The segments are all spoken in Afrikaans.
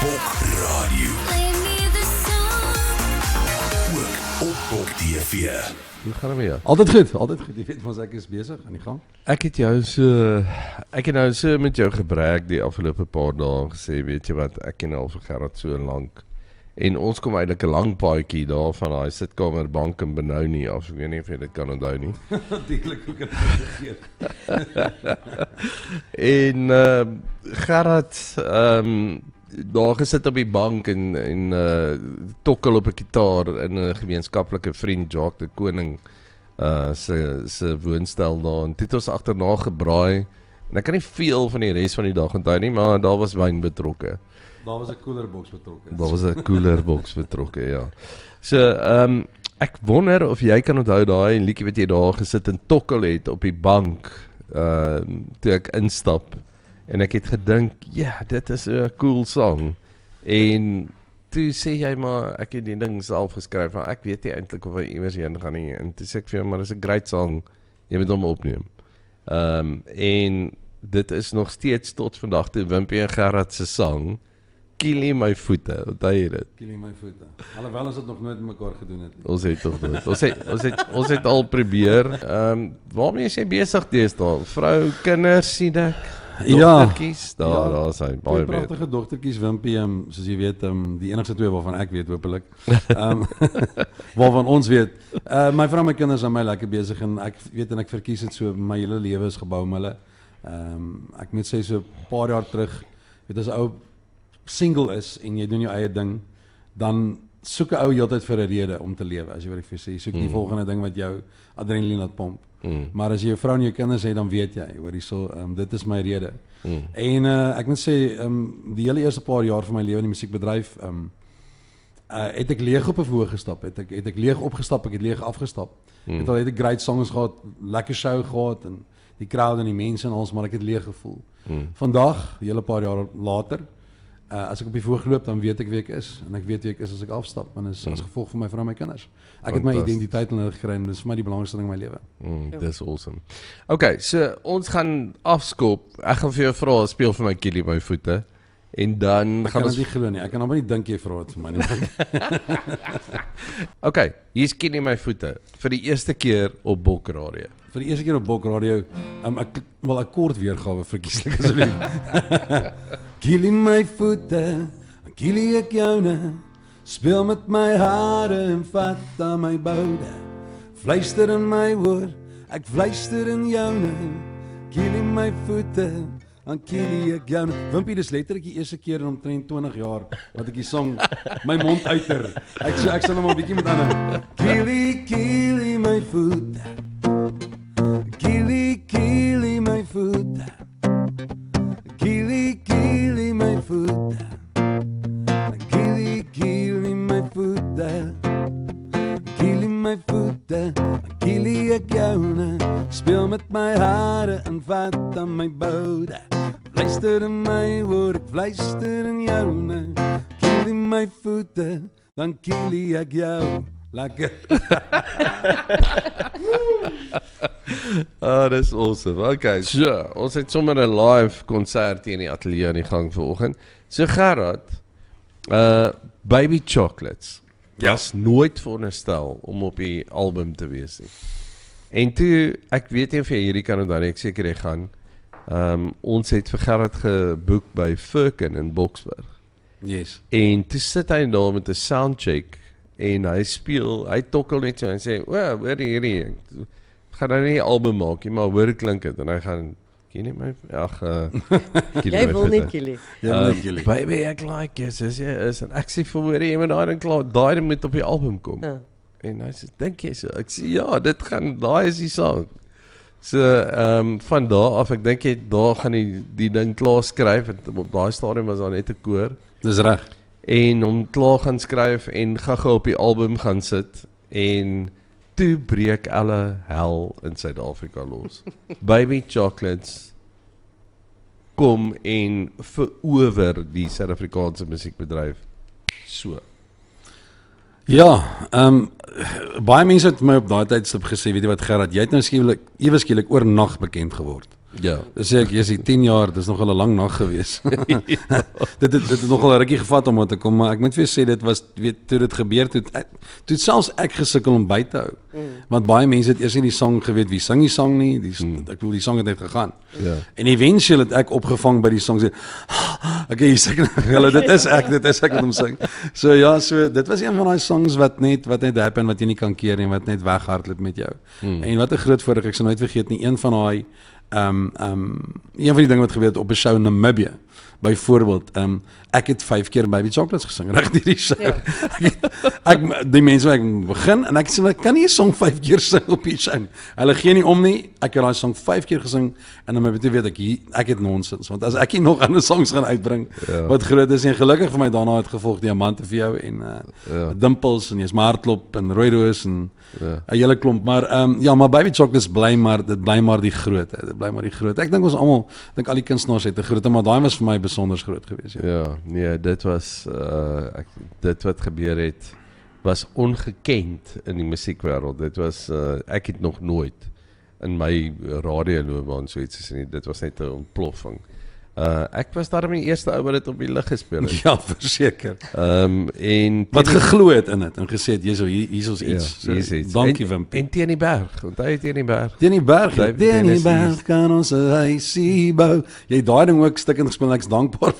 Bok Radio. Ook op Bok TV. Hoe gaan het met jou? Altyd goed. Jy weet ons ek is besig aan die gang. Ek het nou so met jou gebruik die afgelope paar dae en gesê, weet jy wat, ek ken al vir Gerard so lank. En ons kom eintlik 'n lang paadjie daar van daai sitkamerbank in Benoni af. Ek weet nie of jy dit kan onthou nie. Natuurlik hoe kan ek dit vergeet. En Gerard daar gesit op die bank en tokkel op 'n gitaar in 'n gemeenskaplike vriend Jacques de Koning se woonstel daar. En dit ons agterna gebraai. En ek kan nie veel van die res van die dag onthou nie, maar daar was wyn betrokke. Daar was 'n koelerboks betrokke. Daar was 'n koelerboks betrokke, ja. So, ek wonder of jy kan onthou daai liedjie wat jy daar gesit en tokkel het op die bank toe ek instap. En ek het gedink, ja, dit is 'n cool song. En toe sê jy maar, ek het die ding self geskryf, maar ek weet nie eintlik of hy iewers heen gaan nie. En toe sê ek vir jou, maar dis 'n great song, jy moet hom opneem. En dit is nog steeds tot vandag toe Wimpie en Gerard se sang, Kielie my voete, onthou jy dit? Kielie my voete. Alhoewel ons dit nog nooit met mekaar gedoen het nie. Ons het toch nooit. Ons het al probeer. Waarmee is jy besig deesdae? Vrou, kinders, sien ek? Dogtertjies? Daar is hy, baie twee pragtige dogtertjies, Wimpie, soos jy weet, die enigste twee waarvan ek weet, hopelik. Waarvan ons weet. My vrou en my kinders aan my lekker besig en ek weet en ek verkies het so, my hele lewe is gebou om hulle. Ek moet sê so 'n paar jaar terug, weet as 'n ou single is en jy doen jou eie ding, dan soek 'n ou heeltyd vir 'n rede om te lewe, as jy wat ek vir sê. Jy soek die volgende ding wat jou adrenaline laat pomp. Maar as jy jou vrou en jou kinders het, dan weet jy, hoor hierso, dit is my rede. En ek moet sê, die hele eerste paar jaar van my lewe in die musiekbedryf, het ek leeg op 'n verhoog gestap, het ek leeg opgestap, ek het leeg afgestap. Het al ek great songs gehad, lekker show gehad, en die crowd en die mense en alles, maar ek het leeg gevoel. Vandag, hele paar jaar later, as ek op die verhoog loop, dan weet ek wie ek is. En ek weet wie ek is as ek afstap. En is as gevolg van my vrou en my kinders. Ek het my identiteit in hulle gekry en dit is vir my die belangrikste ding in my lewe. Dis awesome. Okay, so ons gaan afskop. Ek gaan vir jou vra, speel vir my Kielie my voete. En dan gaan ons... Ek kan dit nie glo nie. Ek kan amper nie dink jy vra dit vir my nie. Okay, hier's Kielie my voete. Vir die eerste keer op Bok Radio. Vir die eerste keer op Bok Radio, ek wil 'n kort weergawe verkieslik asseblief. Kielie my voete, kielie ek joune, speel met my hare en vat aan my boude. Fluister in my oor, ek fluister in joune, kielie my voete, dan kielie ek joune. Wimpie, dis letterlik die eerste keer in omtrent 20 jaar wat ek die song my mond uiter. Ek sal hom 'n bietjie met aanhou. Kielie my voete, kielie my voete, kielie my voete, kielie my voete, kielie my voete, kielie ek joune, speel met my hare en vat aan my boude. Fluister in my oor, ek fluister in joune, kielie my voete, dan kielie ek jou. Lekker. Dis awesome. Okay, so, ons het sommer 'n live konsert hier in die ateljee aan die gang vanoggend. So Gerard, Baby Chocolates was nooit veronderstel om op die album te wees nie. En toe, ek weet nie of jy hierdie kan onthou nie, ek seker jy gaan, ons het vir Gerard geboek by Firkin in Boksburg. Yes. En toe sit hy daar met 'n soundcheck en hy speel, hy tokkel net so en sê, hoor hierdie, ek gaan nou nie 'n album maak nie, maar hoor klink dit, en hy gaan, Kielie my, jy wil nie Kielie. Baby, ek like jy, soos jy is, en ek sê vir hoor, jy moet daai ding klaar, daai moet op die album kom. En hy sê, dink jy so? Ek sê, ja, daai is die song. So, van daar af, ek dink jy, daar gaan die ding klaar skryf, en op daai stadium was daar net 'n koor. Dis reg. En om klaar gaan skryf en gaga op die album gaan sit en toe breek alle hel in Suid-Afrika los. Baby Chocolates kom en verower die Suid-Afrikaanse musiekbedryf. So. Ja, baie mense het my op daai tydstip gesê, weet jy wat Gerard, jy het nou skielik oornag bekend geword. Ja. Dus sê ek, jy's 10 jaar, dis nogal 'n lang nag gewees. dit het nogal 'n rukkie gevat om te kom, maar ek moet vir jou sê dit was toe dit gebeur toe selfs ek gesukkel om by te hou. Want baie mense het eers nie die sang geweet wie sing die sang nie, ek bedoel die sang het net gegaan. Ja. En eventueel het ek opgevang by die sang sê, okay, hier sing hulle, dit is ek wat hom sing. So ja, dit was een van daai songs wat net happen wat jy nie kan keer nie, wat net weghardloop met jou. En wat 'n groot voordeel, ek sal nooit vergeet nie, een van daai een van die dinge wat gebeur het op 'n show in Namibië. Byvoorbeeld, ek het 5 keer Baby Chocolates gesing reg deur die show. Die mense wat ek begin en ek sê ek kan nie 'n song 5 keer sing op die show. Hulle gee nie om nie. Ek het daai song 5 keer gesing en dan weet ek het nonsens, want as ek nie nog ander songs gaan uitbring wat groot is en gelukkig vir my daarna het gevolg Diamante vir jou en Dimpels en jy's maar hardloop en Rooi Roos en 'n hele klomp, maar maar Baby Chocolates bly maar die grootte. Dit bly maar die grootte. Ek dink ons almal, al die kunstenaars het 'n grootte, maar daai was vir my besonder groot geweest. Ja, nee, dit was dit wat gebeur het was ongekend in die musiekwêreld. Dit was ek het nog nooit in my radioloopbaan so iets gesien. Dit was net 'n ontploffing. Ek was daarmee die eerste ou wat dit op die lig gespeel het. Ja, verseker. En wat geglo het in dit en gesê het hier's iets. Ja, hier's iets. Dankie Wimpie. En teen die berg, onthou teen die berg. Teen die berg kan ons 'n huisie bou. Jy het daai ding ook stukkend gespeel en ek's dankbaar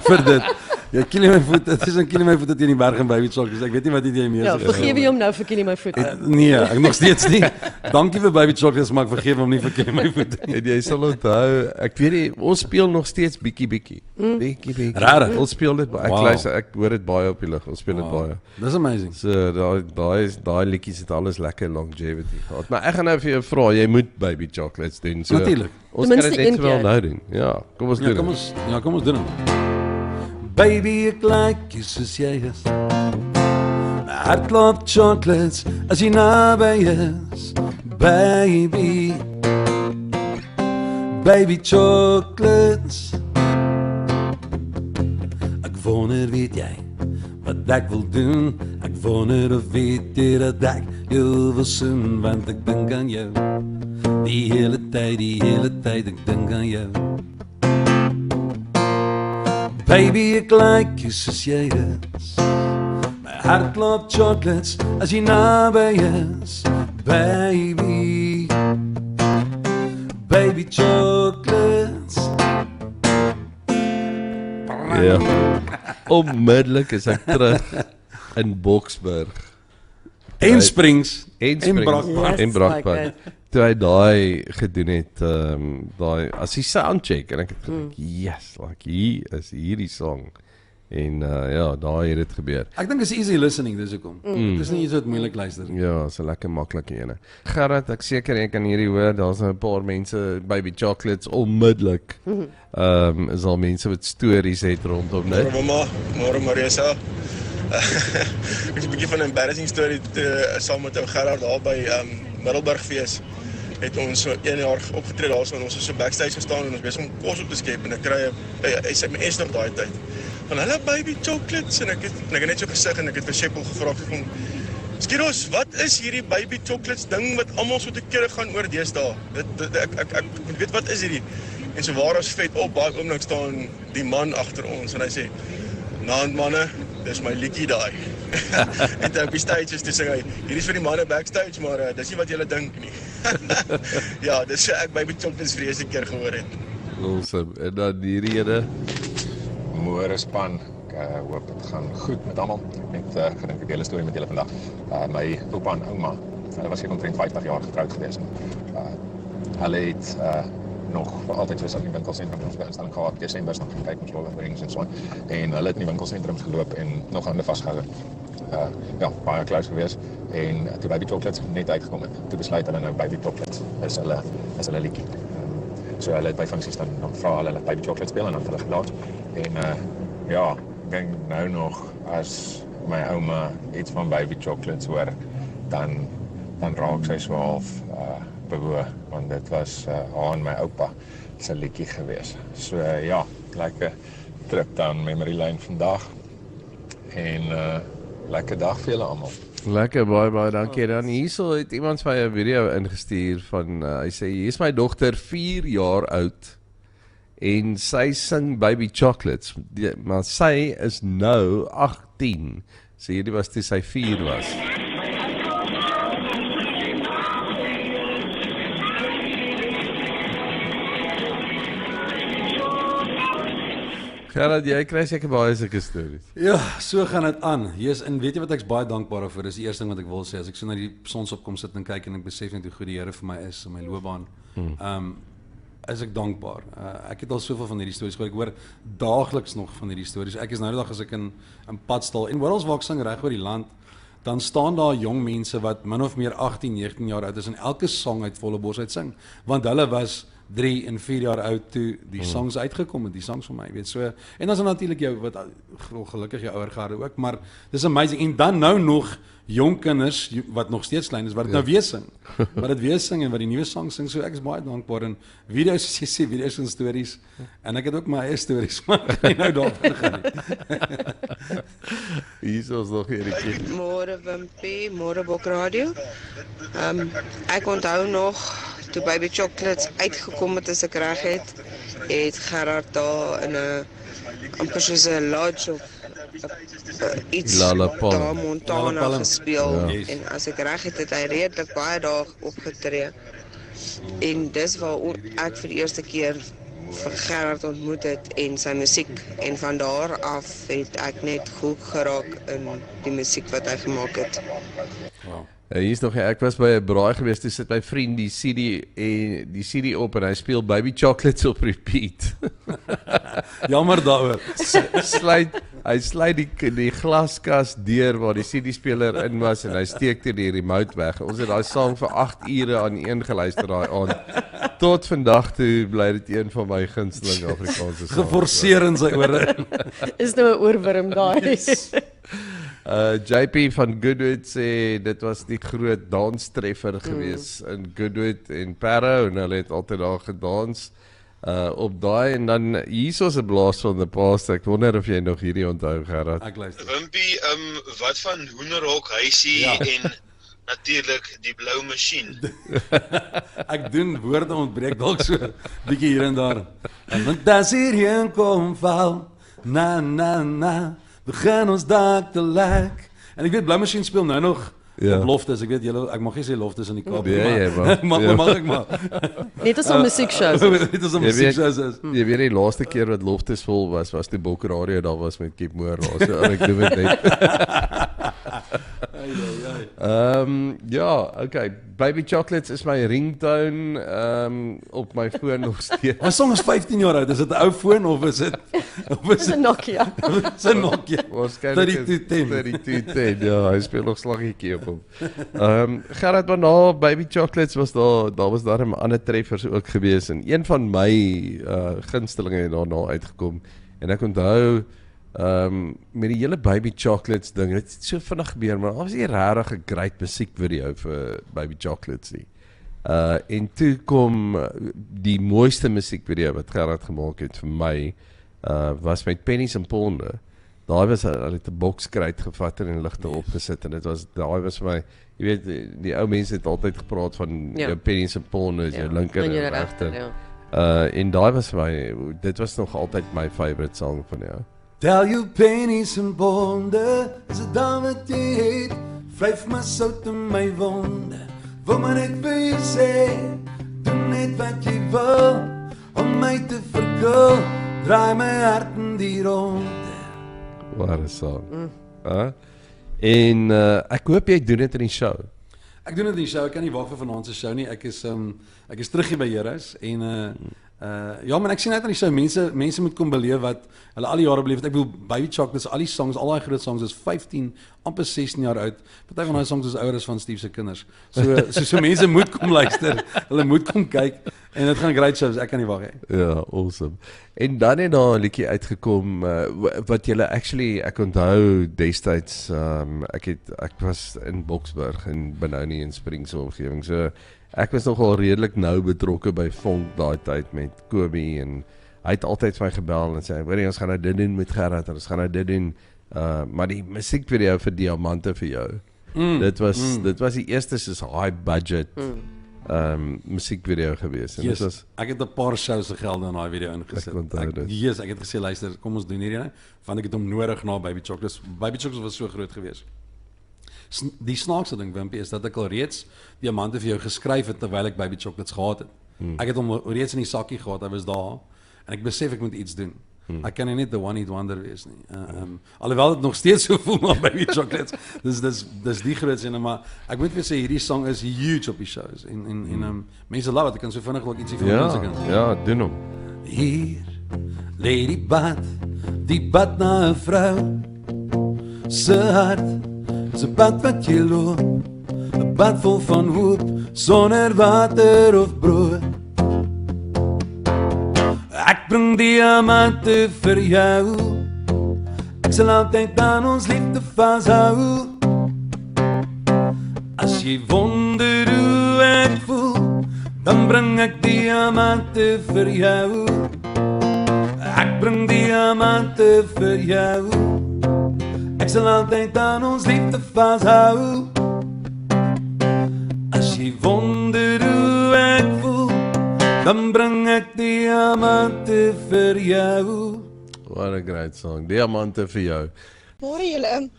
vir dit. Ja, kill my voet, dit is 'n kill my voet teen die berg en Baby Chocolates. Ek weet nie wat jy mee is. Ja, vergewe jy hom nou vir kill my voet. Nee, ek nog steeds nie. Dankie vir Baby Chocolates, maar ek vergewe hom nie vir kill my voet. En jy sal onthou, ek weet nie, ons speel nog steeds bietjie. Bietjie. Rarig. Ons speel dit baie. Ek hoor dit baie op die lig. Ons speel dit baie. Dis amazing. So daai liedjies het alles lekker longevity gehad. Maar ek gaan nou vir jou vra, jy moet Baby Chocolates doen. So natuurlik. Ons kan dit net wel nou doen. Ja, kom ons doen. Kom ons doen dit. Baby, ek like jy soos jy is. My hart klop chocolates as jy naby is. Baby, Baby Chocolates. Ek wonder weet jy wat ek wil doen. Ek wonder of weet jy dat ek jou wil soen, want ek dink aan jou. Die hele tyd ek dink aan jou. Baby, ek like jy soos jy is. My hart klop chocolates as jy naby is. Baby, Baby Chocolates. Ja. Onmiddellik is ek terug in Boksburg. En Springs en Brakpan. En Brakpan. Toe hy daai gedoen het, daai as die soundcheck en ek het gedink, yes, like hier is hierdie song. En ja, daai het dit gebeur. Ek dink is easy listening dis hoekom. Dit is nie iets wat moeilik luister nie. Ja, so lekker maklike ene. Gerard, ek seker jy kan hierdie hoor, daar's 'n paar mense Baby Chocolates onmiddellik. Is al mense wat stories het rondom dit. Mamma, môre Marisa. Ek het 'n bietjie van 'n embarrassing story saam met ou Gerard daar by Middelburgfees. Het ons so 1 jaar opgetree daarso en ons het so backstage gestaan en ons besig om kos op te skep en ek kry 'n SMS nog daai tyd. Van hulle Baby Chocolates en ek het net so gesig en ek het vir Sheppel gevra kom. Skiros, wat is hierdie Baby Chocolates ding wat almal so te kere gaan oor deesdae? Ek moet weet wat is hierdie? En so waar ons vet op baie oomblik staan die man agter ons en hy sê, "Naand manne, dis my liedjie daai." En op die stage is toe sê hy, "Hierdie is vir die manne backstage, maar dis nie wat julle dink nie." Ja, dis ek Baby Chocolates vir die eerste keer gehoor het. Awesome. En dan die rede. Môre span, ek hoop dit gaan goed met almal. Net gedink ek deel 'n storie met julle vandag. My oupa en ouma, hulle was hier omtrent 50 jaar getroud gewees. Hulle het nog vir altyd soos in die winkelsentrum ons instelling gehad, Desember nog gekyk ons Lord of the Rings en so aan. En hulle het in die winkelsentrums geloop en nog hande vasgehou. Ja, baie close gewees. En toe Baby Chocolates net uitgekom het, toe besluit hulle nou Baby Chocolates is hulle liedjie. So hulle het by funksies dan vra hulle Baby Chocolates speel en dan hulle gelaat. En ja, ek dink nou nog as my ouma iets van Baby Chocolates hoor, dan raak sy so half behoor, want dit was haar en my oupa se liedjie gewees. So ja, lekker trip down memory lane vandag en lekker dag vir julle almal. Lekker, baie dankie. Dan hierso het iemand vir my 'n video ingestuur van hy sê hier is my dogter 4 jaar oud en sy sing Baby Chocolates, maar sy is nou 18. So hierdie was toe sy 4 was. Gerard, jy kry seker baie sulke stories. Ja, so gaan dit aan. Jesus, en weet jy wat ek's baie dankbaar vir? Dis die eerste ding wat ek wil sê. As ek so na die sonsopkom sit en kyk en ek besef net hoe goed die Here vir my is in my loopbaan. Is ek dankbaar. Ek het al soveel van hierdie stories gehoor. Ek hoor daagliks nog van hierdie stories. Ek is nou die dag as ek in Padstal en oral waar ek sing reg oor die land, dan staan daar jong mense wat min of meer 18, 19 jaar oud is en elke sang uit volle bors uit sing, want hulle was 3 en 4 jaar oud toe die songs uitgekom het, die songs vir my, weet so. En dan is natuurlik jou wat gelukkig jou ouer garde ook, maar dis amazing. En dan nou nog jong kinders wat nog steeds klein is wat dit nou weer sing. Wat dit weer sing en wat die nuwe sang sing. So ek is baie dankbaar en video's, soos jy sê, video's en stories. En ek het ook my eie stories, maar ek nou daarvan gaan nie. Hier is ons nog hierdie. Môre Wimpie, môre Bok Radio. Ek onthou nog toe Baby Chocolates uitgekom het, as ek reg het Gerard daar in 'n amper soos 'n lodge of iets daar Montana gespeel. Yes. En as ek reg het hy redelik baie daar opgetree. En dis waar ek vir die eerste keer vir Gerard ontmoet het en sy musiek. En van daar af het ek net goed geraak in die musiek wat hy gemaak het. Wow. Hier is nog, ek was by 'n braai gewees, toe sit my vriend die CD op en hy speel Baby Chocolates op repeat. Jammer daaroor. Hy sluit die glaskas deur waar die CD-speler in was en hy steek toe die remote weg. Ons het daai sang vir 8 ure aan een geluister daai aand. Tot vandag toe bly dit een van my gunsteling Afrikaanse songs. Geforseer in sy ore. Is nou 'n oorwurm daai. JP van Goodwood sê dit was die groot danstreffer gewees in Goodwood en Parow en hulle het altyd daar gedans op daai en dan hierso's 'n blaas van the past. Ek wonder of jy nog hierdie onthou, Gerard. Ek luister. Wimpie, wat van Hoenderhok huisie en natuurlik die blou masjien. Ek doen woorde ontbreek dalk so bietjie hier en daar. Want as hierheen kom val, na begin ons dak te lek. En ek weet Blou Masjien speel nou nog op loftes. Ek weet julle, ek mag nie sê loftes in die Kaap nie. Mag ek maar. Net as 'n musiekshow. Net as 'n musiekshow is. Jy weet die laaste keer wat loftes vol was die Bok Radio daar was met Kip Moore. So ek doen dit net. Ja, okay. Baby Chocolates is my ringtone op my foon nog steeds. My song is 15 jaar oud. Is dit 'n ou foon of is dit Dis 'n Nokia. Dis 'n Nokia. Waarskynlik 3210. Ja, hy speel nog slaggetjie op hom. Gerard, maar na Baby Chocolates was daar was 'n ander treffers ook gewees en een van my gunstelinge het daarna uitgekom en ek onthou met die hele Baby Chocolates ding, het so vinnig gebeur, maar daar was nie regtig 'n great musiekvideo vir Baby Chocolates nie. En toe kom die mooiste musiekvideo wat Gerard gemaak het vir my, was met Pennies en Ponde. Daai was, hulle het 'n bokskruit gevat en ligte opgesit en daai was vir my, jy weet, die ou mense het altyd gepraat van jou Pennies en Ponde, jou linker en regter. En daai was vir my, dit was nog altyd my favorite song van jou. Tel jou pennies en bonde, is dit dan wat jy het, vryf maar sout in my wonde, wil maar net vir jou sê, doen net wat jy wil, om my te verkul, draai my hart in die ronde. Wat 'n song. En ek hoop jy doen dit in die show. Ek doen dit in die show, ek kan nie wag vir vanaand se show nie, ek is terug hier by Heroes, en ja man, ek sien uit aan die show, mense moet kom beleef wat hulle al die jare beleef het. Ek bedoel, Baby Chocolates, al die songs, al die groot songs is 15, amper 16 jaar oud. Party van daai songs is ouer as van Steve se kinders. So mense moet kom luister, hulle moet kom kyk en dit gaan great shows, ek kan nie wag hê. Ja, awesome. En dan het daar 'n liedjie uitgekom wat julle actually, ek onthou destyds, ek was in Boksburg in Benoni en Springs omgewing. So ek was nogal redelik nou betrokke by Vonk daai tyd met Kobie en hy het altyd vir my gebel en sê, "Hoor, ons gaan nou dit doen met Gerard en ons gaan nou dit doen." Maar die musiekvideo vir Diamante vir jou Dit was die eerste soos high budget musiekvideo gewees. En Yes, dit was ek het 'n paar shows se gelde in daai video ingesit. Ek onthou dit. Ek het gesê luister, kom ons doen hierdie een, want ek het hom nodig na Baby Chocolates. Baby Chocolates was so groot geweest. Die snaakse ding, Wimpie, is dat ek al reeds diamante vir jou geskryf het terwyl ek Baby Chocolates gehad het. Ek het hom reeds in die sakkie gehad, hy was daar en ek besef ek moet iets doen. Ek kan nie the one hit wonder wees nie. Alhoewel dit nog steeds so voel na Baby Chocolates. Dis die groot sin, maar ek moet weer sê hierdie song is huge op die shows en mense love it. Ek kan so vinnig ook ietsie van mense kan. Ja, doen hom. Hier lê die bad na 'n vrou se hart, se bad wat jy loop, 'n bad vol van hoop, sonder water of brood. Ek bring diamante vir jou, ek sal altyd aan ons liefde vashou. As jy wonder hoe ek voel, dan bring ek diamante vir jou. Ek bring diamante vir jou, ek sal altyd aan ons liefde vashou. As jy wonder hoe ek voel, dan bring ek diamante vir jou. What a great song. Diamante vir jou. Môre julle,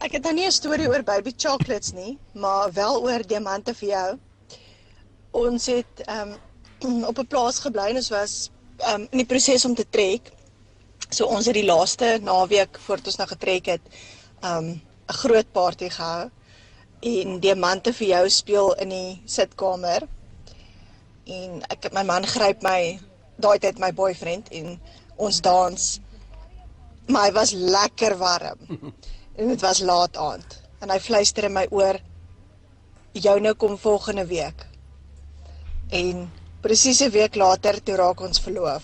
ek het nou nie 'n storie oor Baby Chocolates nie, maar wel oor diamante vir jou. Ons het op 'n plaas gebly en ons was in die proses om te trek. So ons het die laaste naweek voordat ons nou getrek het, 'n groot party gehou en diamante vir jou speel in die sitkamer. En my man gryp my, daai tyd my boyfriend, en ons dans. Maar hy was lekker warm. En dit was laat aand. En hy fluister in my oor, joune kom volgende week. En presies 'n week later, toe raak ons verloof.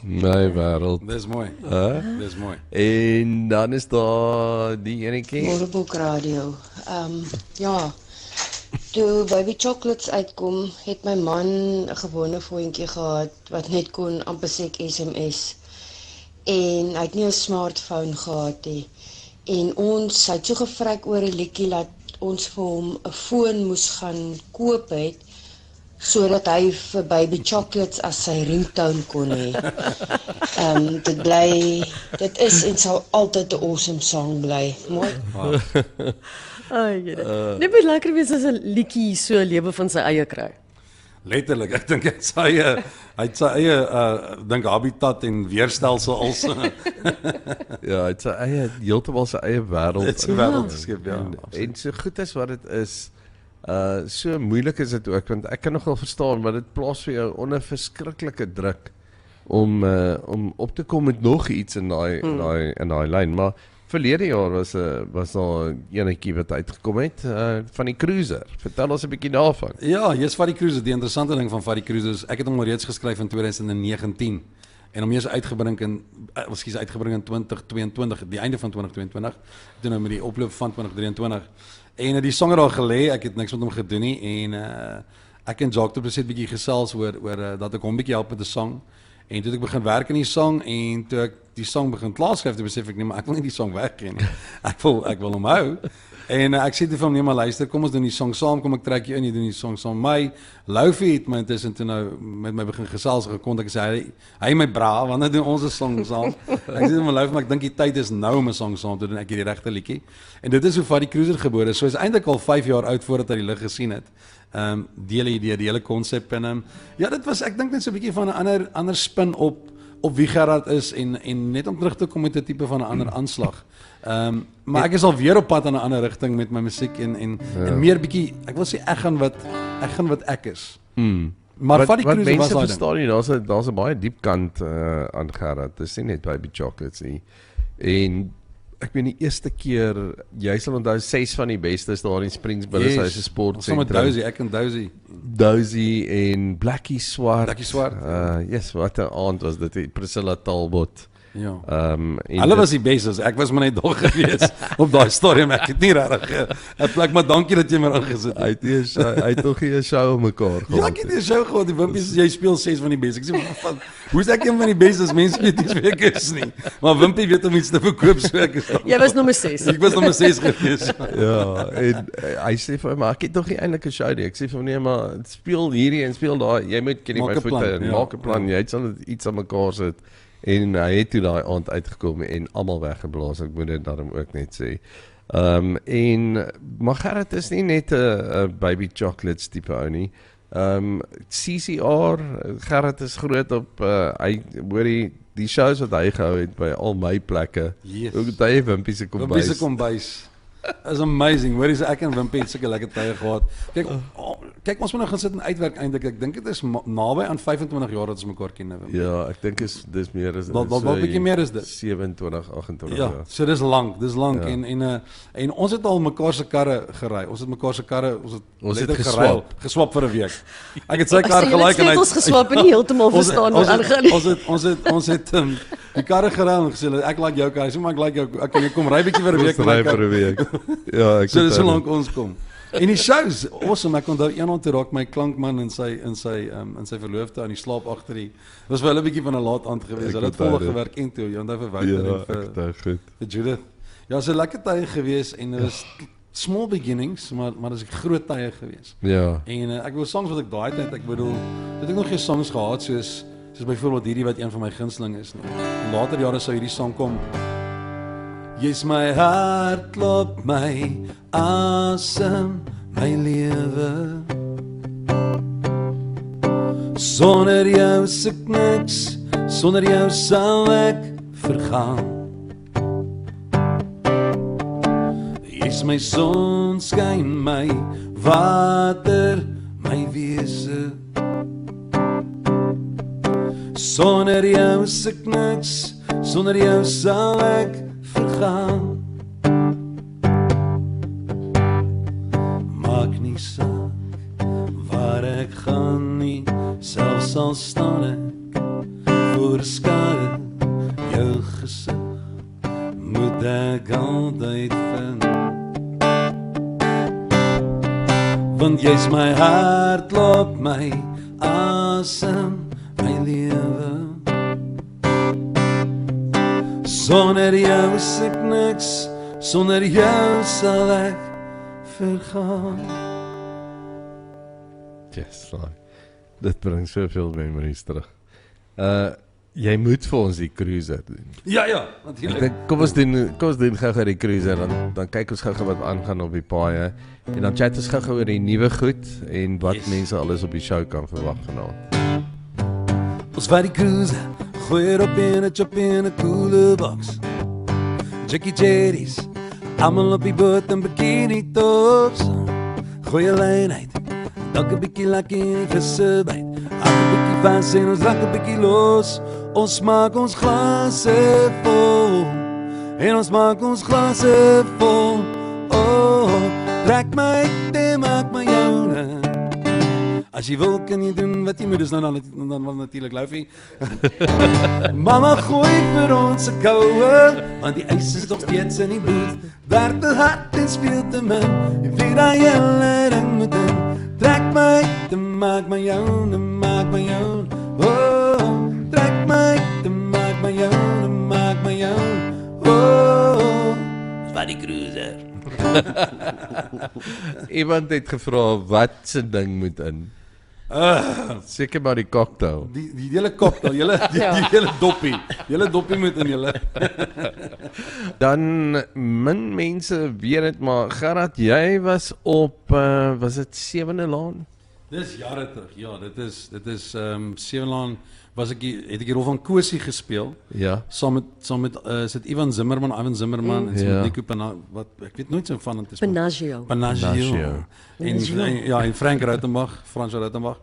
My wêreld. Dis mooi. Dis mooi. En dan is daar die enetjie. Morebok Radio. Ja. Toe Baby Chocolates uitkom, het my man 'n gewone voetjie gehad wat net kon amper sê SMS. En hy het nie 'n smartphone gehad nie. En ons het so gevraag oor 'n liedjie dat ons vir hom 'n foon moes gaan koop het sodat hy vir Baby Chocolates as sy ringtone kon hê. Dit is en sal altyd 'n awesome song bly. Mooi. Ai, dit moet lekker wees as 'n liedjie so 'n lewe van sy eie kry. Letterlik, ek dink hy het sy eie dink habitat en weerstelsel also. Ja, hy het sy eie heeltemal sy eie wêreld. Dit is 'n wêreld geskep, ja. En so goed as wat dit is, so moeilik is dit ook, want ek kan nogal verstaan, maar dit plaas vir jou onder verskriklike druk om op te kom met nog iets in daai lyn, maar verlede jaar was daar enetjie wat uitgekom het van die Cruiser. Vertel ons 'n bietjie daarvan. Ja, jy's van die Cruiser. Die interessante ding van die Cruiser is ek het hom reeds geskryf in 2019 en hom eers uitgebring in 2022, die einde van 2022, toe nou met die oploop van 2023. En die song het daar gelê, ek het niks met hom gedoen nie en ek en Jacques het presies 'n bietjie gesels oor dat ek hom 'n bietjie help met 'n song. En toe het ek begin werk in die song en toe ek die song begin klaarskryf, toe besef ek nee, maar ek wil nie die song weggee nie. Ek wil hom hou. En ek sê toe vir hom nee, maar luister, kom ons doen die song saam, kom ek trek jou in, jy doen die song saam. My Loufie het my intussen toe nou met my begin gesels gekon, ek sê hy my bra, wanneer doen ons 'n song saam? Ek sê my Loufie, maar ek dink die tyd is nou om 'n song saam te doen, ek hierdie regte liedjie. En dit is hoe van die Cruiser gebore is. So is eintlik al 5 jaar oud voordat hy die lig gesien het. Deel idee, die hele konsep en ja, dit was ek dink net so 'n bietjie van 'n ander spin op wie Gerard is en net om terug te kom met 'n tipe van 'n ander aanslag. Maar ek is al weer op pad in 'n ander rigting met my musiek en meer bietjie, ek wil sê ek gaan wat ek is. Maar van die Cruiser was daai ding. Daar's 'n baie diep kant aan Gerard. Dis nie net Baby Chocolates nie. En ek weet die eerste keer, jy sal onthou 6 van die bestes daar in Springs Bulls, hy is 'n sportsentrum. Ons met Dozy, ek en Dozy. Dozy en Blackie Swart. Blackie Swart. Yes, wat 'n aand was dit. Priscilla Talbot Ja. En Hulle was die bestes. Ek was maar net daar gewees op daai stadium. Ek het nie regtig 'n plek, maar dankie dat jy my aangesit het. Hy het nog nie 'n show mekaar gehad. Ja, ek het 'n show gehad. Die Wimpies, jy speel 6 van die beste. Ek sê, hoe's ek een van die bestes? Mense weet nie wie ek is nie. Maar Wimpie weet om iets te verkoop, so ek is. Jy was nommer 6. Ek was nommer 6 gewees. Ja, en hy sê vir my, ek het nog nie eintlik 'n show nie. Ek sê vir hom nee, maar speel hierdie en speel daai. Jy moet ken my voete en maak 'n plan. Jy sal iets aan mekaar sit. En hy het toe daai aand uitgekom en almal weggeblaas. Ek moet dit daarom ook net sê. Maar Gerrit is nie net 'n baby chocolates tipe ou nie. CCR, Gerrit is groot op hy hoor die shows wat hy gehou het by al my plekke. Yes. Ook hy Wimpie se kombuis. Wimpie se kombuis. Is amazing. Hoor, ek en Wimpie het sulke lekker tye gehad. Kyk, ons moet nou gaan sit en uitwerk eintlik. Ek dink dit is naby aan 25 jaar dat ons mekaar ken, Wimpie. Ja, ek dink dis meer as wat bietjie meer is dit. 27, 28 ja. jaar. So dis lank ja. En ons het al mekaar se karre gery. Ons het mekaar se karre, ons het geswap vir 'n week. Ek het sy kar gelyk en ons geswap en nie heeltemal verstaan wat aangaan. Ons het die karre gery en gesê ek like jou kar. Ek sê maar ek like jou. Ek kan jy kom ry bietjie vir 'n week vir 'n week. Ja, ek so dis so lank ons kom. En die shows, awesome. Ek onthou eendag toe raak my klankman in sy verloofde aan die slaap agter die. Dit was vir hulle 'n bietjie van 'n laat aand geweest. Hulle het volle gewerk en toe, jy onthou vir Wouter en vir Judith. Ja, so lekker tye geweest en dit was small beginnings, maar dis 'n groot tye geweest. Ja. En ek wil songs wat ek daai tyd, ek bedoel, het ek nog geen songs gehad soos byvoorbeeld hierdie wat een van my gunsteling is nie. In later jare sou hierdie song kom. Jy's my hart, klop my asem, my lewe. Sonder jou is ek niks, sonder jou sal ek vergaan. Jy's my sonskyn, my water, my wese. Sonder jou is ek niks, sonder jou sal ek vergaan. Maak nie saak waar ek gaan nie, selfs al staan ek voor skare, jou gesig moet ek altyd vind. Want jy's my hart, loop my asem, my lewe. Sonder jou is ek niks, sonder jou sal ek vergaan. Yes, dit bring soveel memories terug. Jy moet vir ons die cruiser doen. Ja, natuurlijk. Ek dink, kom ons doen gou die cruiser, dan kyk ons gou wat aangaan op die paaie, en dan chat ons gou oor die nuwe goed, en wat mense alles op die show kan verwag vanaand. Ons vat die cruiser, gooi het op in 'n chop in 'n koele box. Jackie Jerry's, almal op die boot in bikini tops. Gooi 'n lyn uit, dalk 'n bietjie lekker in die visse byt. Hak 'n bietjie vas en ons raak 'n bietjie los. Ons maak ons glase vol, en ons maak ons glase vol. Oh, trek my, dit maak my joune. As jy wil, kan jy doen wat jy moet, dus dan natuurlijk Luifie. Mama gooi vir ons 'n koue, want die ys is nog steeds in die boot. Werk te hard en speel te min, jy weet dat jy hele ding moet doen. Trek my, te maak my joune, maak my joune. Oh, trek my, te maak my joune, maak my joune. Oh, dis wat die cruiser. Iemand het gevra wat se ding moet in. Seker maar die cocktail. Die hele cocktail, die hele doppie. Die hele doppie moet in julle. Dan min mense weet dit, maar Gerard, jy was op was dit 7de Laan? Dis jare terug. Ja, dit is 7de Laan het ek die rol van Kosie gespeel. Ja. Saam met sit Ivan Zimmerman en met Nico wat ek weet nooit so van het is. Panaggio. En Frank Rautenbach, Frans Rautenbach.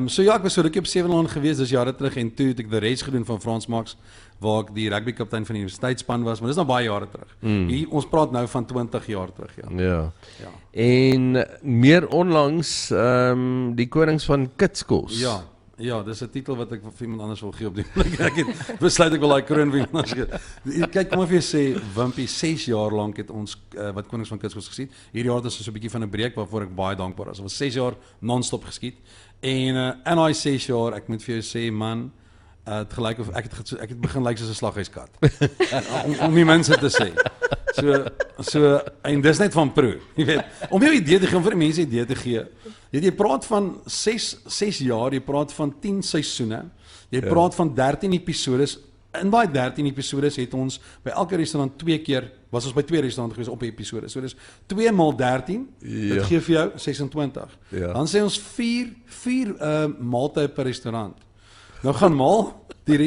So ja, ek was so rukkie op 7de Laan gewees, dis jare terug, en toe het ek die race gedoen van Frans Max, waar ek die rugby kaptein van die universiteitsspan was, maar dis nou baie jare terug. Hier, ons praat nou van 20 jaar terug, ja. En meer onlangs die konings van Kitskos. Ja, Ja, dis 'n titel wat ek vir iemand anders wil gee op die ek het besluit ek wil daai kroon vir iemand anders gee. Kyk, kom maar vir jou sê, Wimpie, 6 jaar lank het ons wat Konings van Kitskos geskiet. Hierdie jaar het ons so 'n bietjie van 'n breek waarvoor ek baie dankbaar is. Ons was 6 jaar non-stop geskiet. En in daai 6 jaar, ek moet vir jou sê, man, het gelyk of ek het begin lyk soos 'n slaghuiskat. om die mense te sê. So en dis net van pro, jy weet. Om jou idee te gee, om vir die mense idee te gee. Jy praat van 6 jaar, jy praat van 10 seisoene. Jy praat van 13 episodes. In daai 13 episodes het ons by elke restaurant 2 keer, was ons by 2 restaurante gewees op 'n episode. So dis 2 maal 13, dit gee vir jou 26. Dan sê ons 4 maaltye per restaurant. Nou gaan maal die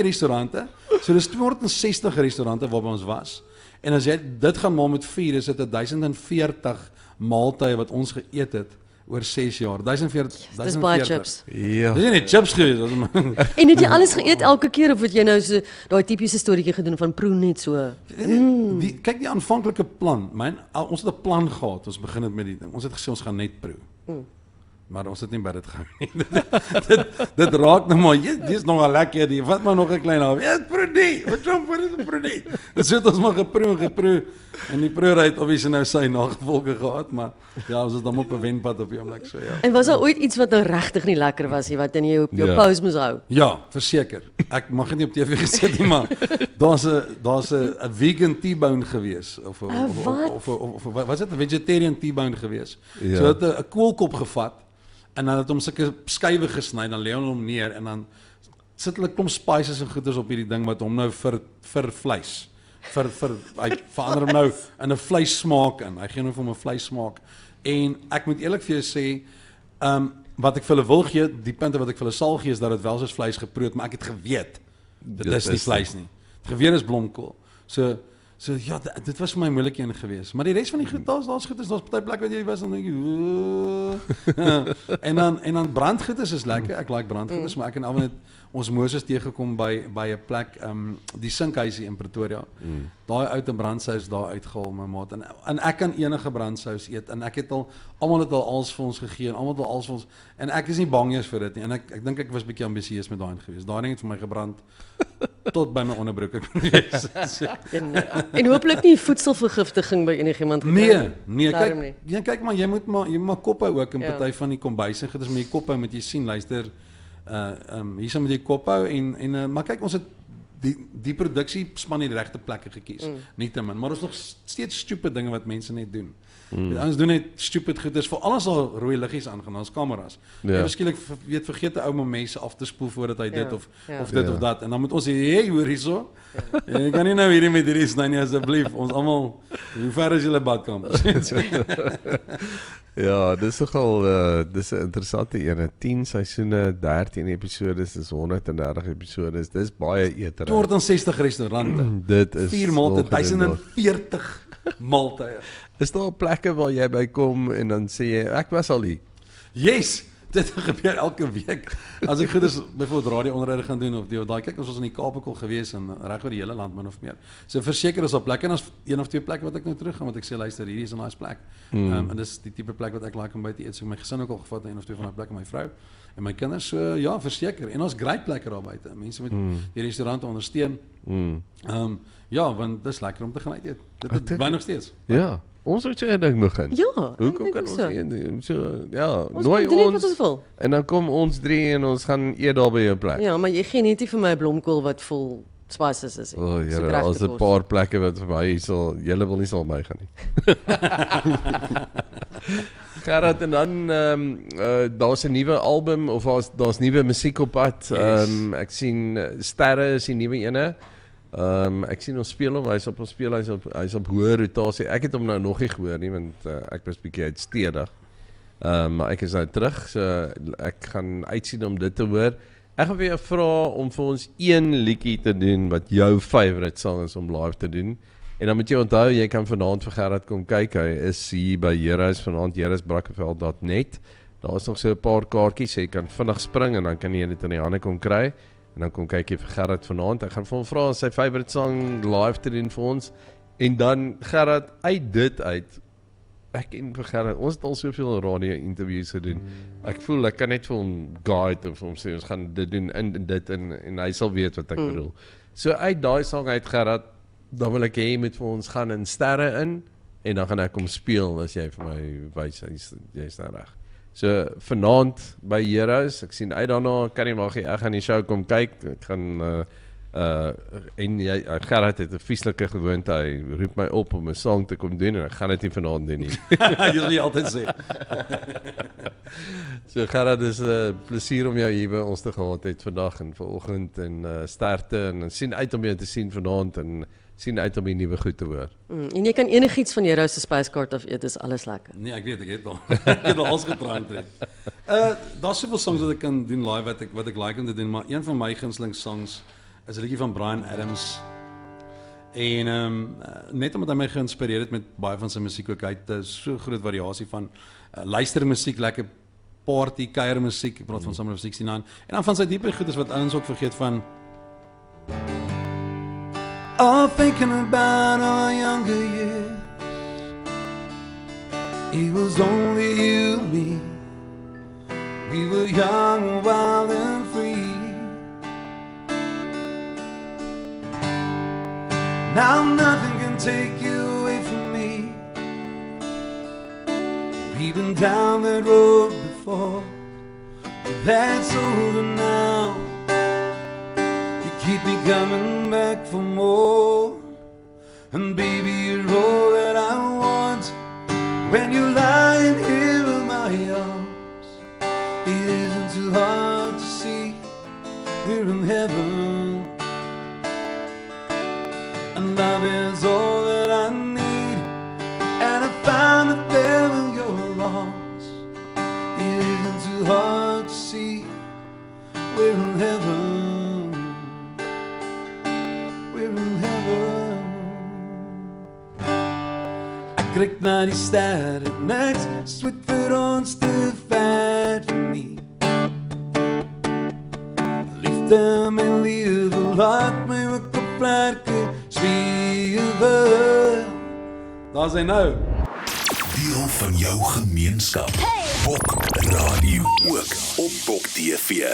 restaurante. So dis 260 restaurante waarby ons was. En as jy dit gaan maal met 4, is dit 1040 maaltye wat ons geëet het oor 6 jaar. 1040. Dis baie chips. Ja. Dis nie net chips gewees. En het jy alles geëet elke keer of het jy nou so daai tipiese storieetjie gedoen van proe net so? Kyk die aanvanklike plan. Ons het 'n plan gehad. Ons begin dit met die ding. Ons het gesê ons gaan net proe. Maar ons het nie by dit gehou nie. dit raak nou maar, dis nog 'n lekker die. Wat maar nog 'n klein half. Ja, proe. Wat kom vir dit proe? Dit sit ons maar geproe. En die proe het obviously nou sy nagevolge gehad, maar ja, ons is dan op 'n wenpad op die oomblik so ja. En was daar ooit iets wat nou regtig nie lekker was nie, wat in jou pause moes hou? Ja, verseker. Ek mag dit nie op TV gesê nie, maar daar's 'n vegan T-bone gewees of was dit 'n vegetarian T-bone gewees? Ja. So het 'n koolkop gevat en dan het hom sulke skywe gesny, dan lê hulle hom neer en dan sit hulle klomp spices en goeders op hierdie ding wat hom nou vir vleis. Hy verander hom nou in 'n vleissmaak in. Hy gee nou vir hom 'n vleissmaak. En ek moet eerlik vir jou sê, wat ek vir hulle wil gee, die punte wat ek vir hulle sal gee is dat dit wel soos vleis geproe het, maar ek het geweet dit is nie vleis nie. Het geweet is blomkool. So ja, dit was vir my 'n moeilike een geweest. Maar die res van die goed, daar's goed, daar's party plek wat jy was dan dink jy, en dan brandgoed is lekker. Ek like brandgoed, maar ek en almal het ons Moses teëgekom by 'n plek, die Sinkhuisie in Pretoria. Daai ou brandsous daar uitgehaal, my maat. En ek kan enige brandsous eet en ek het almal het al als vir ons gegee en almal het al als vir ons en ek is nie bang eens vir dit nie. En ek dink ek was bietjie ambisieus met daai geweest. Daai ding het vir my gebrand tot by my onderbroek. En hooplik nie voedselvergiftiging by enigiemand gekry. Nee, kyk maar jy moet kophou ook in party van die kombuise. Dit is met die kophou moet jy sien, luister, hierso met die kophou en maar kyk ons het die produksiespan die regte plekke gekies. Nietemin, maar ons nog steeds stupid dinge wat mense net doen. Ons doen net stupid goeders vir alles al rooi liggies aangaan, ons kameras. Jy waarskynlik vergeet 'n ou om mense af te spoel voordat hy dit of dit of dat en dan moet ons sê, hoor hierso. Jy kan nie nou hierdie met hierdie sny nie asseblief. Ons almal, hoe ver is julle badkamers? Ja, dis nogal dis 'n interessante een. 10 seisoene, 13 episodes, dis 130 episodes. Dis baie eetery. 260 restaurante. Dit is 4 maaltye, 1040 maaltye. Is daar plekke waar jy by kom en dan sê jy ek was al hier? Yes. Dit gebeur elke week. As ek goeders byvoorbeeld radio-onderhoude gaan doen of daai kyk ons was in die Kaap ook al gewees en reg oor die hele land min of meer. So verseker is daar plekke en as 1 of 2 plekke wat ek nou terug gaan wat ek sê luister hierdie is 'n nice plek. En dis die tipe plek wat ek like om by te eet. So my gesin ook al gevat 1 of 2 van daai plekke, my vrou en my kinders. So ja, verseker. En ons great plekke daar buite. Mense met die restaurante ondersteun. Ja, want dis lekker om te gaan uit eet. Dit bly nog steeds. Ja. Ons moet so 'n ding begin. Ja. Hoekom kan ons so ja, ons nooi ons en dan kom ons 3 en ons gaan eet daar by 'n plek. Ja, maar jy gee net nie vir my 'n blomkool wat vol spices is nie. O, Here, daar's 'n paar plekke wat vir my sal julle wil nie sal my gaan nie. Gerard, en dan daar's 'n nuwe album of daar's nuwe musiek op pad. Ek sien Sterre is die nuwe ene. Ek sien ons speel hom, hy's op hy's op hoë rotasie. Ek het hom nou nog nie gehoor nie want ek was bietjie uitstedig. Maar ek is nou terug, so ek gaan uitsien om dit te hoor. Ek gaan vir jou vra om vir ons een liedjie te doen wat jou favourite song is om live te doen. En dan moet jy onthou, jy kan vanaand vir Gerard kom kyk. Hy is hier by Here's vanaand, here'sbrakkeveld.net. Daar is nog so 'n paar kaartjies, jy kan vinnig spring en dan kan jy dit in die hande kom kry. En dan kom kyk jy vir Gerard vanaand. Ek gaan vir hom vra sy favourite song live te doen vir ons. En dan Gerard uit dit uit back-end vir Gerard. Ons het al soveel radio-interviews gedoen. Ek voel ek kan net vir hom guide en vir hom sê ons gaan dit doen in dit en hy sal weet wat ek bedoel. So uit daai sang uit Gerard, dan wil ek hê jy moet vir ons gaan in sterre in en dan gaan ek hom speel as jy vir my wys jy's nou reg. So vanaand by Heroes, ek sien uit daarna, kan nie wag ek gaan die show kom kyk. Ek gaan en Gerard het 'n vieslike gewoonte, hy roep my op om 'n song te kom doen en ek gaan dit nie vanaand doen nie. Jy wil altyd sê. So Gerard, dis 'n plesier om jou hier by ons te gehad het vandag en vanoggend en sterkte en sien uit om jou te sien vanaand en sien uit om die nuwe goed te hoor. En jy kan enigiets van Heroes se spyskaart af eet, is alles lekker. Nee, ek weet, ek het al. Ek het al alles getraan trek. Daar's soveel songs wat ek kan doen live wat ek like om te doen, maar een van my gunsteling songs is 'n liedjie van Bryan Adams. En net omdat hy my geïnspireer het met baie van sy musiek ook, hy het so groot variasie van luistermusiek, lekker party, kuiermusiek, ek praat van Summer of 69, en dan van sy dieper goedes wat ouens ook vergeet van. All thinking about our younger years. It was only you and me. We were young, wild and free. Now nothing can take you away from me. We've been down that road before, but that's over now. You keep me coming back for more, and baby you're all that I want. When you're lying here in my arms, it isn't too hard to see we're in heaven. And love is all that I need, and I found it there in your arms. It isn't too hard to see we're in heaven. We're in heaven. Ek kyk na die sterre niks, sweet vir ons te vat vir my. Liefde my liefde, laat my ook op plekke sweewe. Daar is hy nou. Deel van jou gemeenskap. Bok Radio, ook op Bok TV.